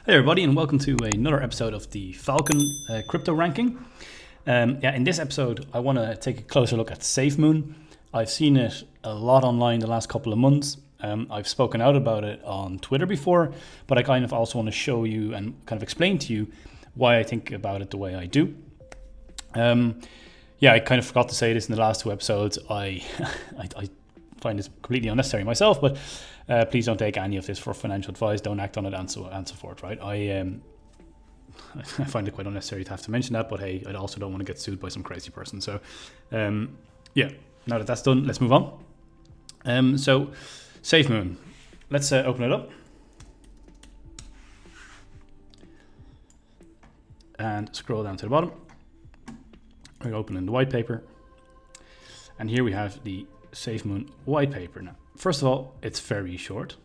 Hey everybody, and welcome to another episode of the Falcon crypto ranking. In this episode, I want to take a closer look at SafeMoon. I've seen it a lot online the last couple of months. I've spoken out about it on Twitter before, but I kind of also want to show you and kind of explain to you why I think about it the way I do. I kind of forgot to say this in the last two episodes. I find this completely unnecessary myself, but please don't take any of this for financial advice. Don't act on it, and so forth. Right? I find it quite unnecessary to have to mention that, but hey, I also don't want to get sued by some crazy person. So, now that that's done, let's move on. So, SafeMoon. Let's open it up and scroll down to the bottom. We're opening the white paper, and here we have the SafeMoon white paper. Now, first of all, it's very short.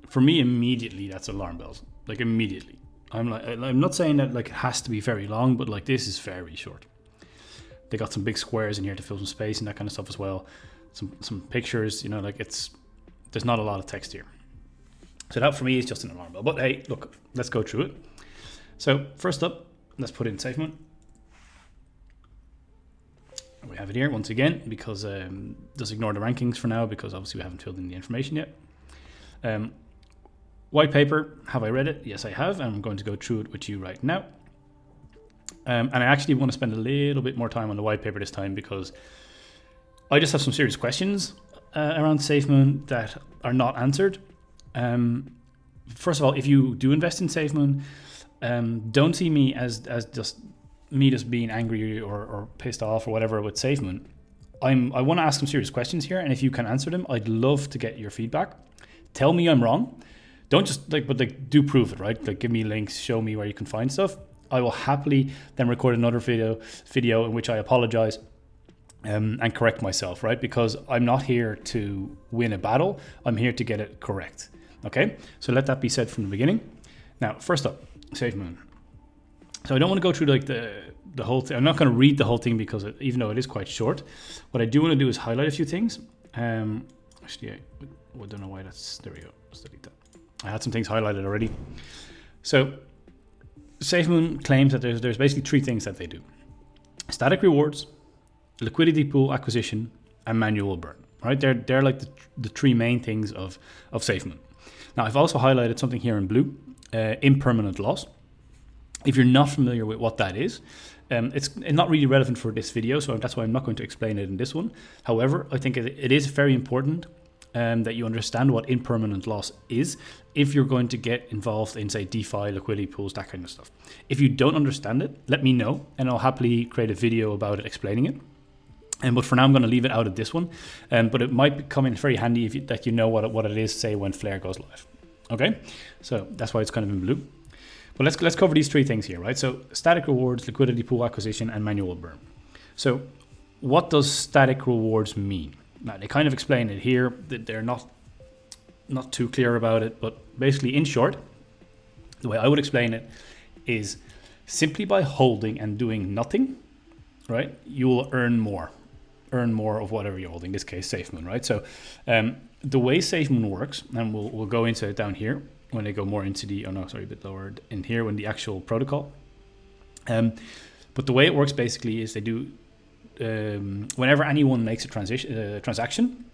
For me, immediately that's alarm bells. Like immediately, I'm not saying that like it has to be very long, but like this is very short. They got some big squares in here to fill some space and that kind of stuff as well. Some pictures, like there's not a lot of text here. So that for me is just an alarm bell. But hey, look, let's go through it. So first up, let's put in SafeMoon. We have it here once again because just ignore the rankings for now because obviously we haven't filled in the information yet. White paper, have I read it? Yes, I have, and I'm going to go through it with you right now. And I actually want to spend a little bit more time on the white paper this time because I just have some serious questions around SafeMoon that are not answered. First of all, if you do invest in SafeMoon, don't see me as just being angry or pissed off or whatever with SafeMoon. I want to ask some serious questions here, and if you can answer them, I'd love to get your feedback. Tell me I'm wrong. Don't just do prove it, right? Like give me links, show me where you can find stuff. I will happily then record another video in which I apologize and correct myself, right? Because I'm not here to win a battle. I'm here to get it correct. Okay, so let that be said from the beginning. Now, first up, SafeMoon. So I don't want to go through like the whole thing. I'm not going to read the whole thing because even though it is quite short, what I do want to do is highlight a few things. Actually, I don't know why that's, there we go. Let's delete that. I had some things highlighted already. So SafeMoon claims that there's basically three things that they do: static rewards, liquidity pool acquisition, and manual burn. Right? They're like the three main things of SafeMoon. Now I've also highlighted something here in blue, impermanent loss. If you're not familiar with what that is, it's not really relevant for this video, so that's why I'm not going to explain it in this one. However, I think it is very important that you understand what impermanent loss is if you're going to get involved in, say, DeFi, liquidity pools, that kind of stuff. If you don't understand it, let me know, and I'll happily create a video about it explaining it. But for now, I'm going to leave it out of this one. But it might come in very handy that you know what it is, say, when Flare goes live. Okay, so that's why it's kind of in blue. But let's cover these three things here, right? So static rewards, liquidity pool acquisition, and manual burn. So what does static rewards mean? Now, they kind of explain it here. They're not too clear about it, but basically, in short, the way I would explain it is simply by holding and doing nothing, right? You will earn more of whatever you're holding. In this case, SafeMoon, right? So the way SafeMoon works, and we'll go into it down here when they go more into the, a bit lower in here when the actual protocol. But the way it works basically is they do, whenever anyone makes a transaction,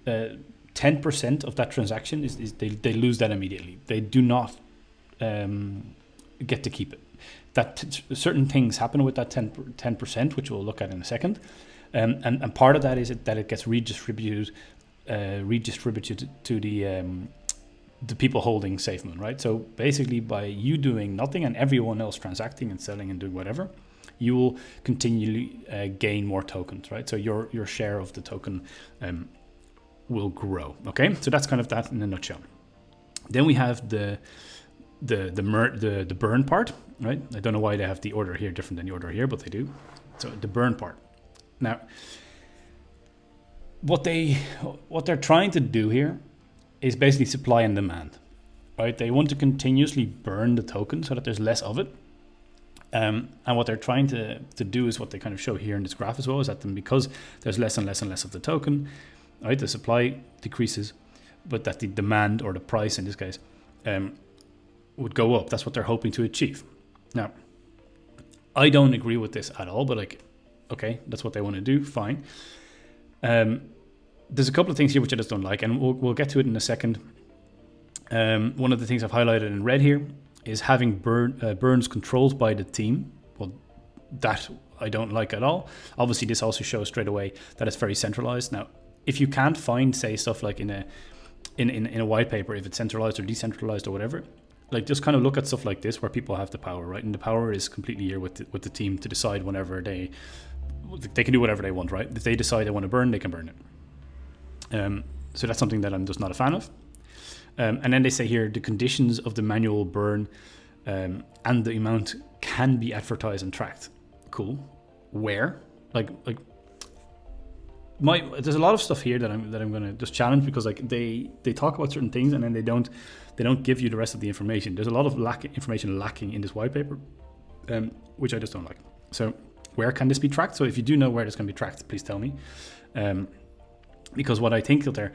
10% of that transaction is they lose that immediately. They do not get to keep it. That certain things happen with that 10%, which we'll look at in a second. And part of that is that it gets redistributed to the people holding SafeMoon, right? So basically, by you doing nothing and everyone else transacting and selling and doing whatever, you will continually gain more tokens, right? So your share of the token will grow. Okay, so that's kind of that in a nutshell. Then we have the burn part, right? I don't know why they have the order here different than the order here, but they do. So the burn part. Now, what they're trying to do here is basically supply and demand, right? They want to continuously burn the token so that there's less of it. And what they're trying to do is what they kind of show here in this graph as well, is that because there's less and less and less of the token, right? The supply decreases, but that the demand, or the price in this case, would go up. That's what they're hoping to achieve. Now, I don't agree with this at all, but like, okay, that's what they want to do. Fine. There's a couple of things here which I just don't like, and we'll get to it in a second. One of the things I've highlighted in red here is having burns controlled by the team. Well, that I don't like at all. Obviously, this also shows straight away that it's very centralized. Now, if you can't find, say, stuff like in a white paper, if it's centralized or decentralized or whatever, like just kind of look at stuff like this where people have the power, right? And the power is completely here with the team to decide whenever they can do whatever they want, right? If they decide they want to burn, they can burn it. So that's something that I'm just not a fan of. And then they say here the conditions of the manual burn and the amount can be advertised and tracked. Cool. Where? Like there's a lot of stuff here that I'm going to just challenge, because like they talk about certain things and then they don't give you the rest of the information. There's a lot of information lacking in this white paper, which I just don't like. So where can this be tracked? So if you do know where this can be tracked, please tell me, because what I think that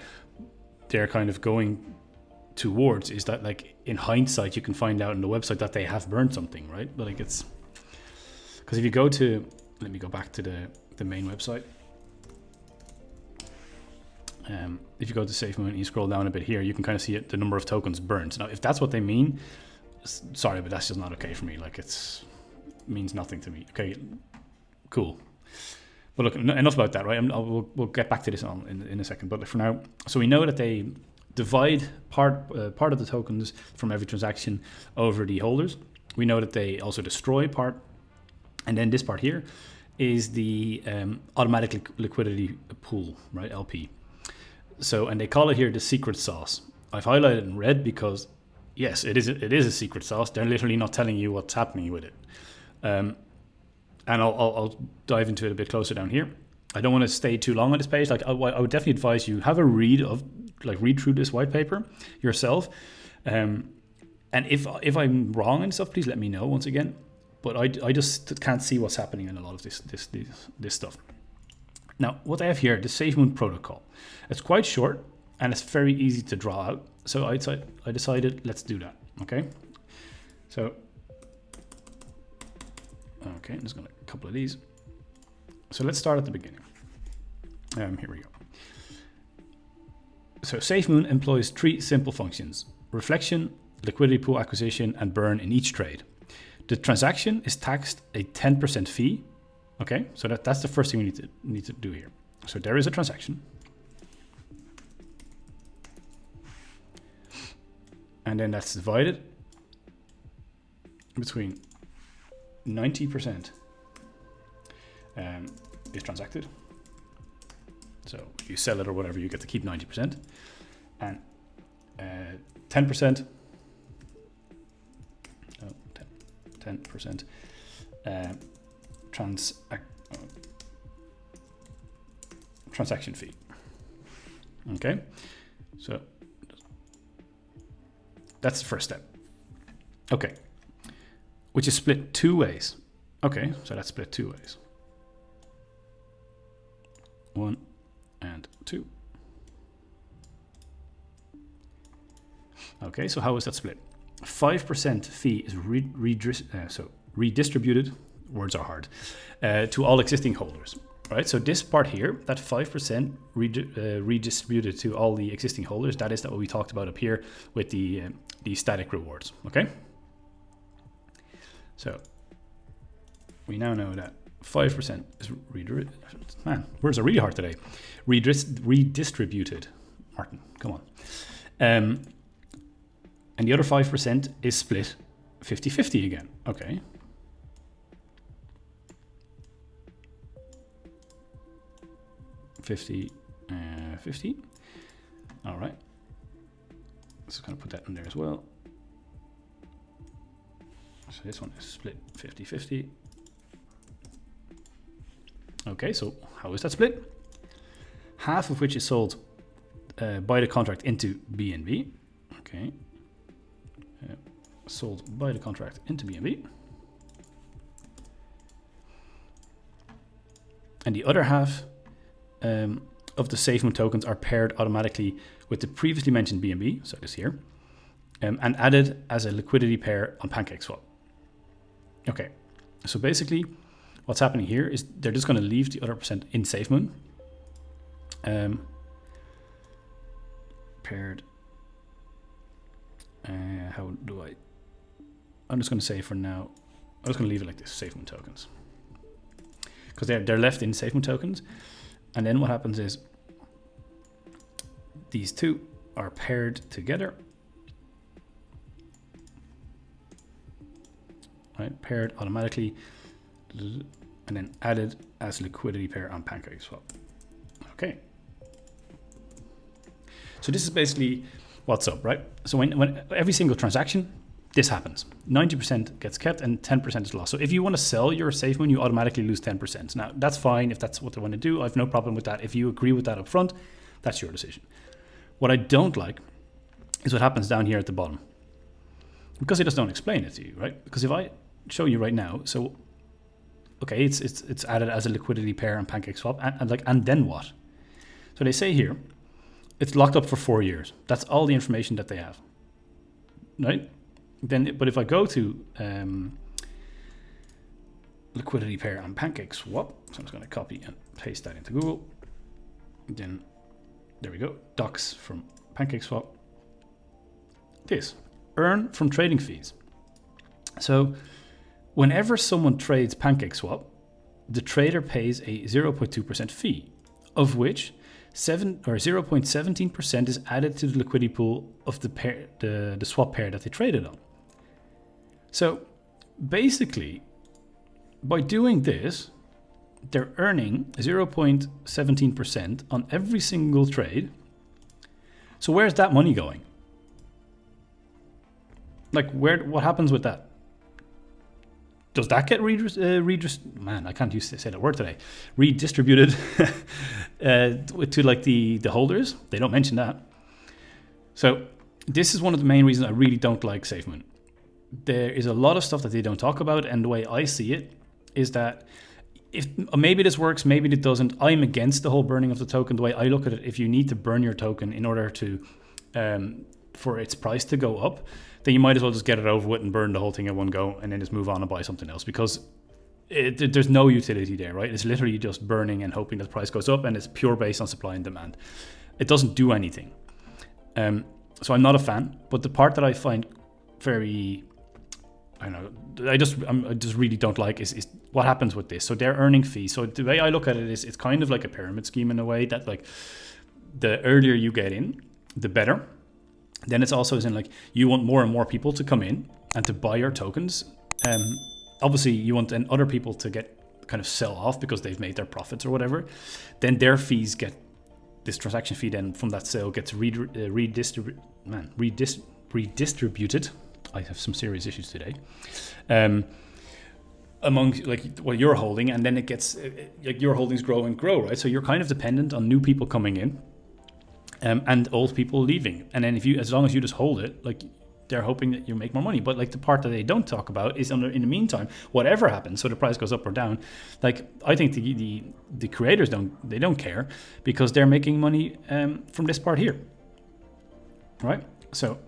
they're kind of going towards is that, like, in hindsight you can find out on the website that they have burned something, right? But like, it's because if you go to, let me go back to the main website. If you go to SafeMoon and you scroll down a bit here, you can kind of see the number of tokens burned. Now, if that's what they mean, sorry, but that's just not okay for me. Like, it means nothing to me. Okay, cool. But look, enough about that, right? We'll get back to this in a second. But for now, so we know that they divide part of the tokens from every transaction over the holders. We know that they also destroy part, and then this part here is the automatic liquidity pool, right? LP. So, and they call it here the secret sauce. I've highlighted in red because, yes, it is a secret sauce. They're literally not telling you what's happening with it. And I'll dive into it a bit closer down here. I don't want to stay too long on this page. Like, I would definitely advise you have a read through this white paper yourself. And if I'm wrong and stuff, please let me know once again. But I just can't see what's happening in a lot of this stuff. Now, what I have here, the SafeMoon protocol. It's quite short and it's very easy to draw out. So I decided, let's do that. Okay. So, okay, I'm just going to a couple of these. So let's start at the beginning. Here we go. So SafeMoon employs 3 simple functions: reflection, liquidity pool acquisition, and burn in each trade. The transaction is taxed a 10% fee. Okay, so that's the first thing we need to do here. So there is a transaction. And then that's divided between 90% is transacted. So if you sell it or whatever, you get to keep 90%. And 10%, 10% transaction fee. Okay, so that's the first step. Okay, which is split 2 ways. Okay, so that's split 2 ways. 1 and 2. Okay, so how is that split? 5% fee is redistributed, words are hard, to all existing holders, right? So this part here, that 5% redistributed to all the existing holders, that is what we talked about up here with the static rewards, okay? So we now know that 5% is man, words are really hard today. Redistributed, Martin, come on. And the other 5% is split 50-50 again, okay? $50, 50. All right. Let's kind of put that in there as well. So this one is split 50-50. Okay, so how is that split? Half of which is sold by the contract into BNB. Okay. Sold by the contract into BNB. And the other half of the SafeMoon tokens are paired automatically with the previously mentioned BNB, so this here, and added as a liquidity pair on PancakeSwap. Okay, so basically what's happening here is they're just going to leave the other percent in SafeMoon. Paired. How do I'm just going to say for now, I'm just going to leave it like this, SafeMoon tokens. Because they're left in SafeMoon tokens. And then what happens is these two are paired together. Right, paired automatically, and then added as liquidity pair on PancakeSwap. Okay. So this is basically what's up, right? So when every single transaction, this happens. 90% gets kept and 10% is lost. So if you want to sell your SafeMoon, you automatically lose 10%. Now, that's fine if that's what they want to do. I have no problem with that. If you agree with that up front, that's your decision. What I don't like is what happens down here at the bottom. Because they just don't explain it to you, right? Because if I show you right now, so okay, it's added as a liquidity pair on PancakeSwap, and then what? So they say here, it's locked up for 4 years. That's all the information that they have, right? Then, but if I go to liquidity pair on PancakeSwap, so I'm just going to copy and paste that into Google. Then there we go, docs from PancakeSwap. This, earn from trading fees. So whenever someone trades PancakeSwap, the trader pays a 0.2% fee, of which 0.17% is added to the liquidity pool of the swap pair that they traded on. So basically, by doing this, they're earning 0.17% on every single trade. So where's that money going? Like, what happens with that? Does that get man, I can't say that word today. Redistributed to like the holders? They don't mention that. So this is one of the main reasons I really don't like SafeMoon. There is a lot of stuff that they don't talk about, and the way I see it is that if maybe this works, maybe it doesn't. I'm against the whole burning of the token. The way I look at it, if you need to burn your token in order to for its price to go up, then you might as well just get it over with and burn the whole thing in one go and then just move on and buy something else, because there's no utility there, right? It's literally just burning and hoping that the price goes up, and it's pure based on supply and demand. It doesn't do anything. So I'm not a fan, but the part that I find very, I don't know, I just really don't like is what happens with this. So they're earning fees. So the way I look at it is it's kind of like a pyramid scheme in a way that, like, the earlier you get in, the better. Then it's also as in, like, you want more and more people to come in and to buy your tokens. Obviously, you want then other people to get kind of sell off because they've made their profits or whatever. Then their fees get, this transaction fee then from that sale gets redistributed. I have some serious issues today. Among like what you're holding, and then it gets like your holdings grow and grow, right? So you're kind of dependent on new people coming in. And old people leaving, and then as long as you just hold it, like, they're hoping that you make more money. But like the part that they don't talk about is in the meantime, whatever happens, so the price goes up or down. Like, I think the creators don't care, because they're making money from this part here, right? So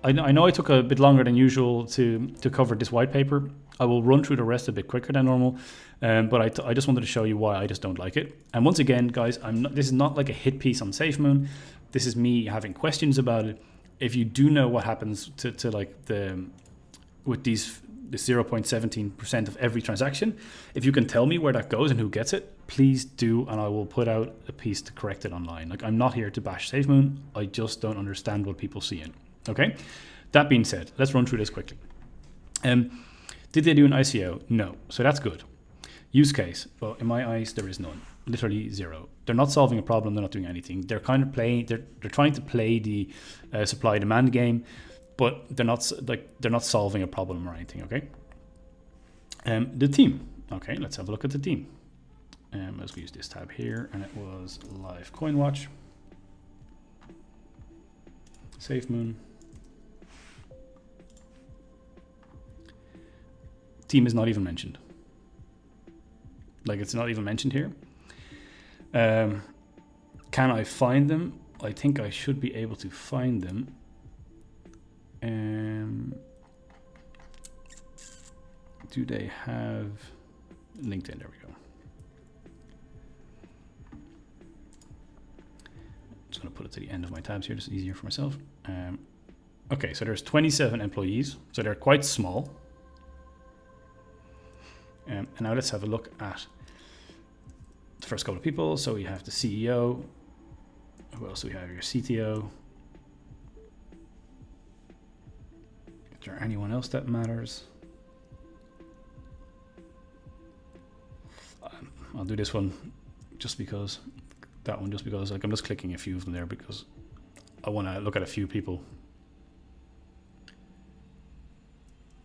I know I took a bit longer than usual to cover this white paper. I will run through the rest a bit quicker than normal, but I just wanted to show you why I just don't like it. And once again, guys, this is not like a hit piece on SafeMoon. This is me having questions about it. If you do know what happens to like with the 0.17% of every transaction, if you can tell me where that goes and who gets it, please do, and I will put out a piece to correct it online. Like, I'm not here to bash SafeMoon. I just don't understand what people see in. Okay. That being said, let's run through this quickly. Did they do an ICO? No. So that's good. Use case? Well, in my eyes, there is none. Literally zero. They're not solving a problem. They're not doing anything. They're kind of playing. They're trying to play the supply demand game, but they're not solving a problem or anything. Okay. The team. Okay, let's have a look at the team. Let's use this tab here, and it was Live Coin Watch. SafeMoon. Team is not even mentioned. Like, it's not even mentioned here. Can I find them? I think I should be able to find them. Do they have LinkedIn? There we go. Just going to put it to the end of my tabs here. This is easier for myself. Okay, so there's 27 employees, so they're quite small. And now let's have a look at the first couple of people. So we have the CEO. Who else do we have here? CTO. Is there anyone else that matters? I'll do this one just because, that one just because, like I'm just clicking a few of them there because I want to look at a few people.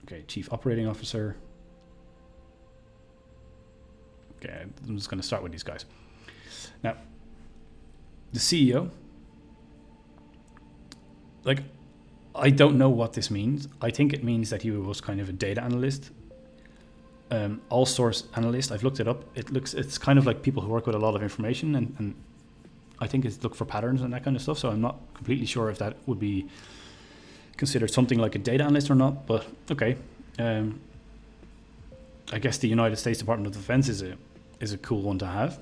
Okay, Chief Operating Officer. Okay, I'm just going to start with these guys. Now, the CEO, like, I don't know what this means. I think it means that he was kind of a data analyst, all source analyst. I've looked it up. It's kind of like people who work with a lot of information, and I think it's look for patterns and that kind of stuff. So I'm not completely sure if that would be considered something like a data analyst or not, but okay. I guess the United States Department of Defense is a cool one to have.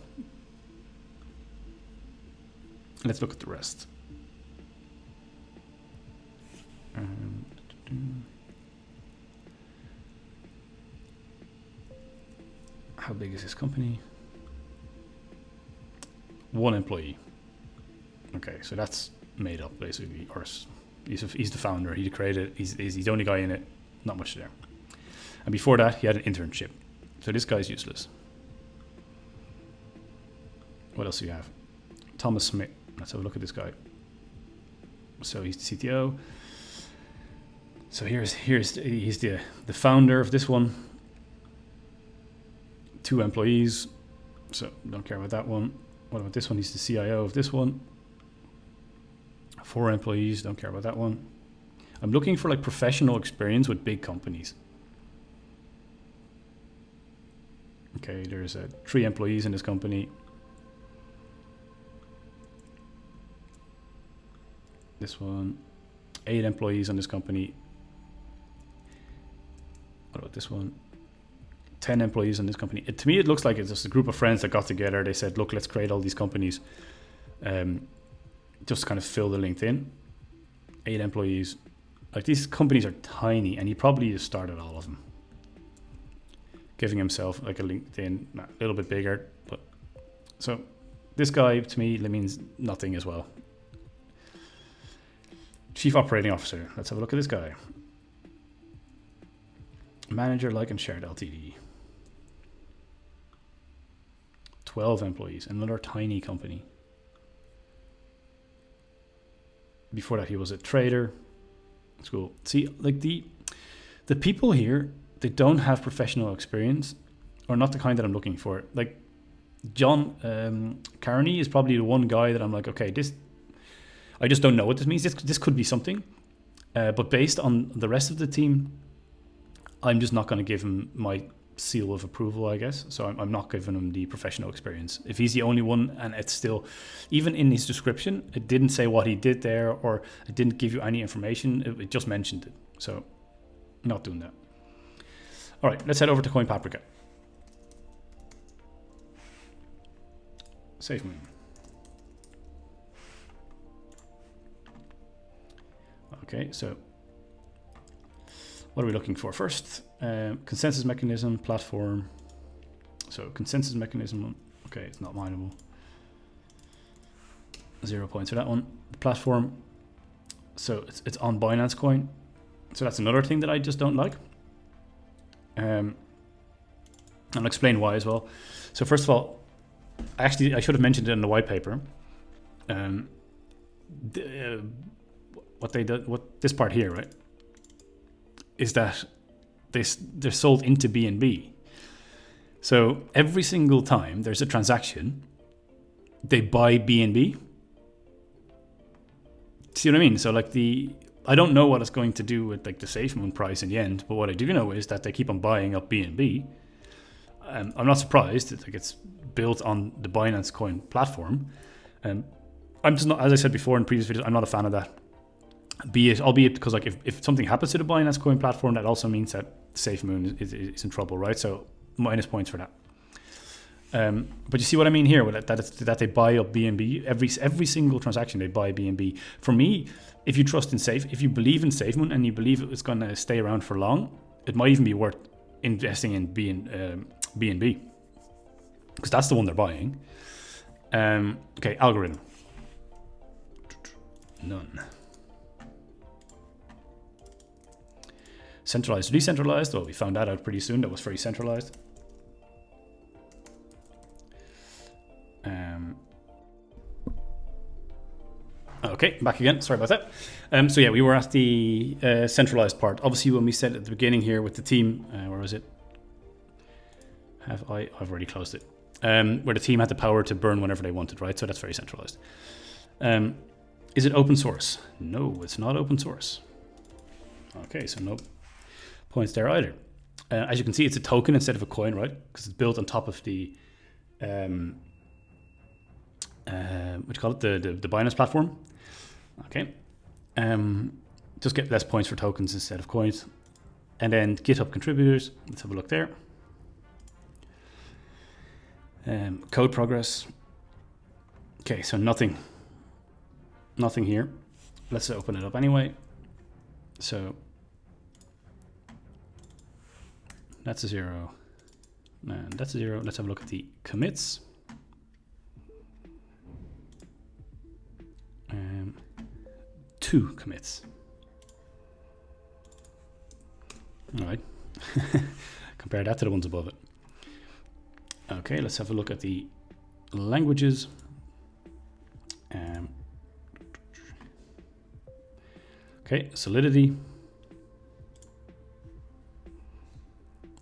Let's look at the rest. How big is this company? 1 employee. Okay, so that's made up basically, or he's the founder. He created it. He's the only guy in it. Not much there. And before that, he had an internship. So this guy's useless. What else do you have? Thomas Smith. Let's have a look at this guy. So he's the CTO. So he's the founder of this one. 2 employees. So don't care about that one. What about this one? He's the CIO of this one. 4 employees. Don't care about that one. I'm looking for like professional experience with big companies. Okay, there's 3 employees in this company. This one, 8 employees on this company. What about this one? 10 employees on this company. To me, it looks like it's just a group of friends that got together. They said, look, let's create all these companies. Just to kind of fill the LinkedIn. 8 employees. Like, these companies are tiny, and he probably just started all of them. Giving himself like a LinkedIn, a little bit bigger. But so this guy, to me, means nothing as well. Chief Operating Officer. Let's have a look at this guy. Manager, like and shared Ltd. 12 employees. Another tiny company. Before that, he was a trader. It's cool. See, like the people here, they don't have professional experience, or not the kind that I'm looking for. Like John Carney is probably the one guy that I'm like, okay, I just don't know what this means. This could be something, but based on the rest of the team, I'm just not going to give him my seal of approval, I guess. So I'm not giving him the professional experience. If he's the only one, and it's still, even in his description, it didn't say what he did there, or it didn't give you any information. It just mentioned it. So not doing that. All right, let's head over to CoinPaprika. SafeMoon. Okay, so what are we looking for first? Consensus mechanism, platform. So consensus mechanism, okay, it's not mineable. 0 points for that one. The platform, so it's on Binance Coin. So that's another thing that I just don't like. And I'll explain why as well. So first of all, I should have mentioned it in the white paper. What this part here, right, is that they're sold into BNB. So every single time there's a transaction, they buy BNB. See what I mean? So like I don't know what it's going to do with like the SafeMoon price in the end, but what I do know is that they keep on buying up BNB. I'm not surprised that like it's built on the Binance Coin platform. I'm just not, as I said before in previous videos, I'm not a fan of that. albeit because like if something happens to the Binance Coin platform, that also means that SafeMoon is in trouble, right? So minus points for that. But you see what I mean here, that they buy up BNB every single transaction. They buy BNB. For me, if you trust in if you believe in SafeMoon and you believe it's going to stay around for long, it might even be worth investing in BNB because that's the one they're buying. Okay, algorithm. None. Centralized, decentralized. Well, we found that out pretty soon. That was very centralized. Okay, back again. Sorry about that. So yeah, we were at the centralized part. Obviously, when we said at the beginning here with the team, where was it? I've already closed it. Where the team had the power to burn whenever they wanted, right? So that's very centralized. Is it open source? No, it's not open source. Okay, so no points there either. As you can see, it's a token instead of a coin, right? Because it's built on top of the what do you call it? The Binance platform. Okay. Just get less points for tokens instead of coins. And then GitHub contributors. Let's have a look there. Code progress. Okay, so nothing here. Let's open it up anyway. So that's a 0. And that's a 0. Let's have a look at the commits. 2 commits. All right. Compare that to the ones above it. Okay, let's have a look at the languages. Okay, Solidity.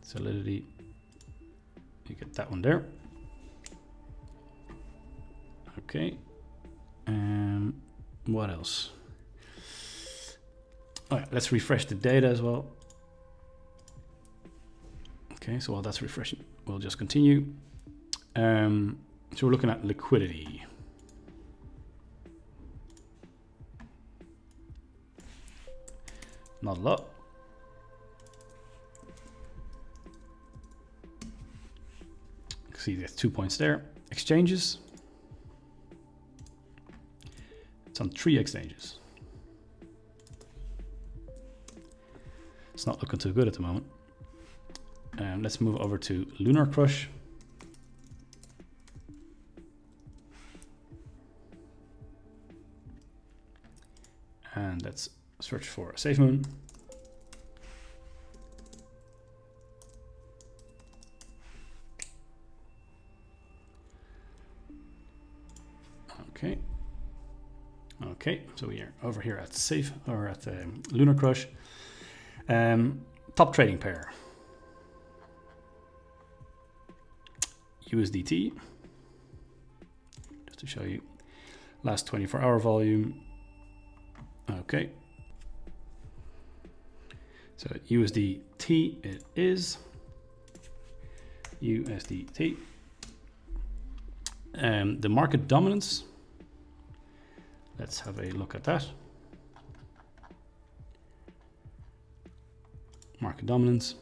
Solidity. You get that one there. Okay. What else? All right, let's refresh the data as well. Okay, so while that's refreshing, we'll just continue. So we're looking at liquidity. Not a lot. See, there's 2 points there. Exchanges. It's on 3 exchanges. It's not looking too good at the moment. Let's move over to Lunar Crush. And let's search for SafeMoon. Okay. Okay, so we are over here at Lunar Crush. Top trading pair. USDT. Just to show you last 24-hour volume. Okay. So USDT it is. USDT. The market dominance. Let's have a look at that. Market dominance.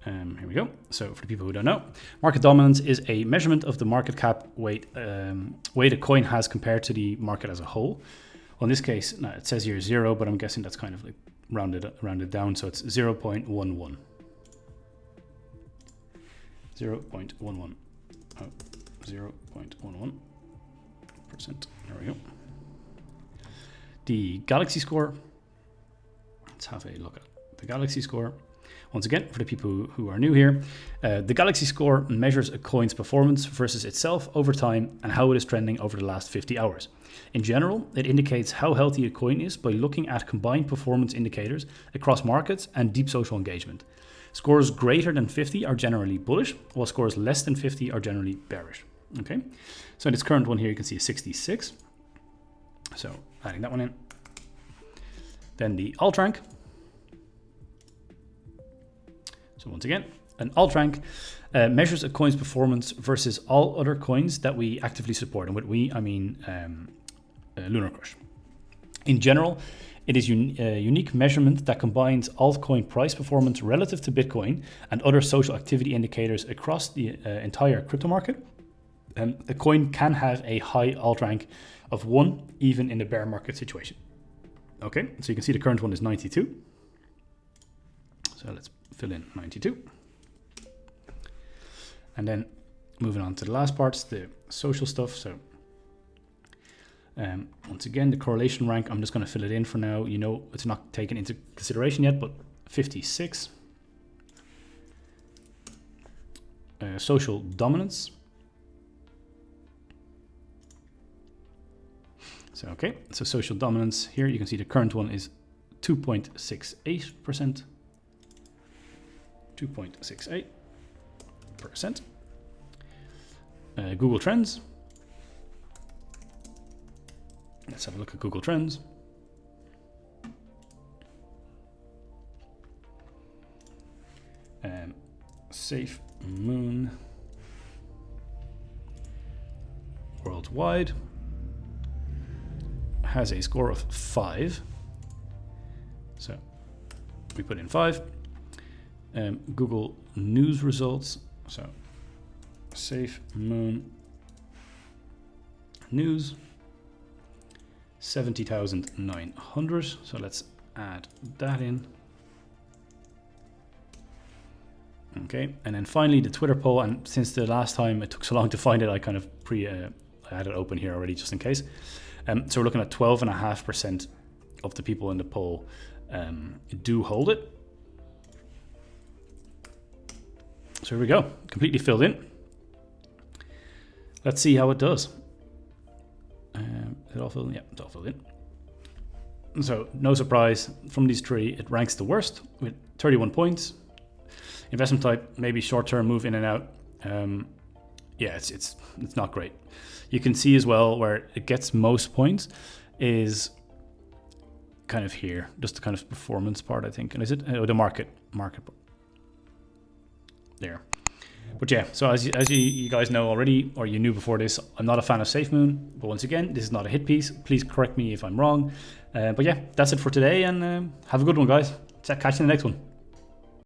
Here we go. So for the people who don't know, market dominance is a measurement of the market cap weight a coin has compared to the market as a whole. Well, in this case, no, it says here 0, but I'm guessing that's kind of like rounded down, so it's 0.11. 0.11. Oh, 0.11%. There we go. The Galaxy score. Let's have a look at the Galaxy score. Once again, for the people who are new here, the Galaxy score measures a coin's performance versus itself over time and how it is trending over the last 50 hours. In general, it indicates how healthy a coin is by looking at combined performance indicators across markets and deep social engagement. Scores greater than 50 are generally bullish, while scores less than 50 are generally bearish. Okay, so in this current one here, you can see 66. So adding that one in. Then the alt rank. So once again, an alt rank measures a coin's performance versus all other coins that we actively support. And with we, I mean Lunar Crush. In general, it is a unique measurement that combines altcoin price performance relative to Bitcoin and other social activity indicators across the entire crypto market. A coin can have a high alt rank of 1 even in a bear market situation. Okay, so you can see the current one is 92. So let's fill in 92. And then moving on to the last parts, the social stuff. So once again, the correlation rank, I'm just going to fill it in for now. You know, it's not taken into consideration yet, but 56. Social dominance. So, okay, so social dominance here, you can see the current one is 2.68%. 2.68%. Google Trends. Let's have a look at Google Trends. Safe Moon worldwide has a score of 5. So we put in 5. Google News results. So Safe Moon News 70,900. So let's add that in. Okay, and then finally the Twitter poll. And since the last time it took so long to find it, I kind of I had it open here already just in case. So we're looking at 12.5% of the people in the poll do hold it. So here we go, completely filled in. Let's see how it does. Is it all filled in? Yeah, it's all filled in. So no surprise, from these 3, it ranks the worst with 31 points. Investment type, maybe short-term move in and out. Yeah, it's not great. You can see as well where it gets most points is kind of here, just the kind of performance part, I think. And is it the market there? But yeah, so as you guys know already, or you knew before this, I'm not a fan of SafeMoon. But once again, this is not a hit piece. Please correct me if I'm wrong. But yeah, that's it for today, and have a good one, guys. Catch you in the next one.